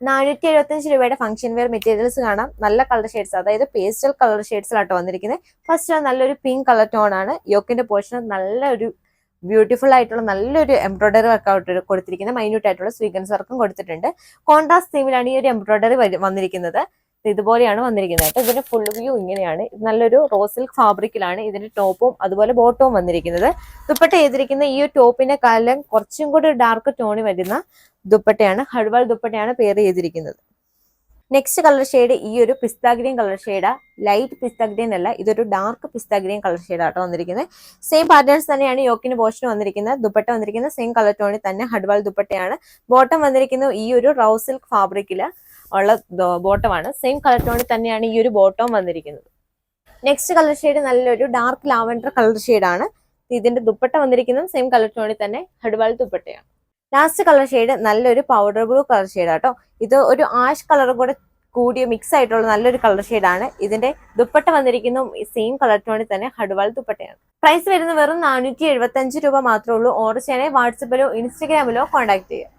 475 രൂപയുടെ function wear materials കാണാം. നല്ല കളർ ഷെയ്ഡ്സ്, അതായത് പേസ്റ്റൽ കളർ ഷെയ്ഡ്സിലാട്ടോ വന്നിരിക്കുന്നത്. ഫസ്റ്റ് നല്ലൊരു പിങ്ക് കളർ ടോൺ ആണ്. യോക്കിന്റെ പോർഷൻ നല്ലൊരു ബ്യൂട്ടിഫുൾ ആയിട്ടുള്ള നല്ലൊരു എംബ്രോയിഡറി വർക്ക് കൊടുത്തിരിക്കുന്നത്. മൈന്യൂട്ട് ആയിട്ടുള്ള സ്വീക്വൻസ് വർക്കും കൊടുത്തിട്ടുണ്ട്. കോൺട്രാസ്റ്റ് തീമിലാണ് ഈ ഒരു എംബ്രോയിഡറി വന്നിരിക്കുന്നത്. ഇതുപോലെയാണ് വന്നിരിക്കുന്നത്. ഇതിന്റെ ഫുൾ വ്യൂ ഇങ്ങനെയാണ്. നല്ലൊരു റോസ് സിൽക്ക് ഫാബ്രിക്കിലാണ് ഇതിന്റെ ടോപ്പും അതുപോലെ ബോട്ടവും വന്നിരിക്കുന്നത്. ദുപ്പട്ട ചെയ്തിരിക്കുന്ന ഈ ഒരു ടോപ്പിന്റെ കാലം കുറച്ചും കൂടി ഡാർക്ക് ടോണി വരുന്ന ദുപ്പട്ടയാണ്. ഹഡ്വാൾ ദുപ്പട്ടയാണ് പെയർ ചെയ്തിരിക്കുന്നത്. നെക്സ്റ്റ് കളർ ഷെയ്ഡ് ഈ ഒരു പിസ്ത ഗ്രീൻ കളർ ഷെയ്ഡാ. ലൈറ്റ് പിസ്ത ഗ്രീൻ അല്ല, ഇതൊരു ഡാർക്ക് പിസ്ത ഗ്രീൻ കളർ ഷെയ്ഡാട്ടോ വന്നിരിക്കുന്നത്. സെയിം പാറ്റേൺസ് തന്നെയാണ് യോക്കിന് പോർഷൻ വന്നിരിക്കുന്നത്. ദുപ്പട്ട വന്നിരിക്കുന്നത് സെയിം കളർ ടോണിൽ തന്നെ ഹഡ്വാൾ ദുപ്പട്ടയാണ്. ബോട്ടം വന്നിരിക്കുന്നത് ഈ ഒരു റോസ് സിൽക്ക് ഫാബ്രിക്കില് ഉള്ള ബോട്ടമാണ്. സെയിം കളർ ടോണിൽ തന്നെയാണ് ഈ ഒരു ബോട്ടം വന്നിരിക്കുന്നത്. നെക്സ്റ്റ് കളർ ഷെയ്ഡ് നല്ലൊരു ഡാർക്ക് ലാവൻഡർ കളർ ഷെയ്ഡാണ്. ഇതിന്റെ ദുപ്പട്ട വന്നിരിക്കുന്നത് സെയിം കളർ ടോണിൽ തന്നെ ഹഡ്വാൾ ദുപ്പട്ടയാണ്. ലാസ്റ്റ് കളർ ഷെയ്ഡ് നല്ലൊരു പൗഡർ ബ്ലൂ കളർ ഷെയ്ഡാട്ടോ. ഇത് ഒരു ആഷ് കളറും കൂടെ കൂടിയ മിക്സ് ആയിട്ടുള്ള നല്ലൊരു കളർ ഷെയ്ഡാണ്. ഇതിന്റെ ദുപ്പട്ട വന്നിരിക്കുന്നു സെയിം കളർ ടോണിൽ തന്നെ ഹഡ്വാൾ ദുപ്പട്ടയാണ്. പ്രൈസ് വരുന്നത് വെറും 475 രൂപ മാത്രമേ ഉള്ളൂ. ഓർഡർ ചെയ്യാനായി വാട്സപ്പിലോ ഇൻസ്റ്റഗ്രാമിലോ കോൺടാക്ട് ചെയ്യുക.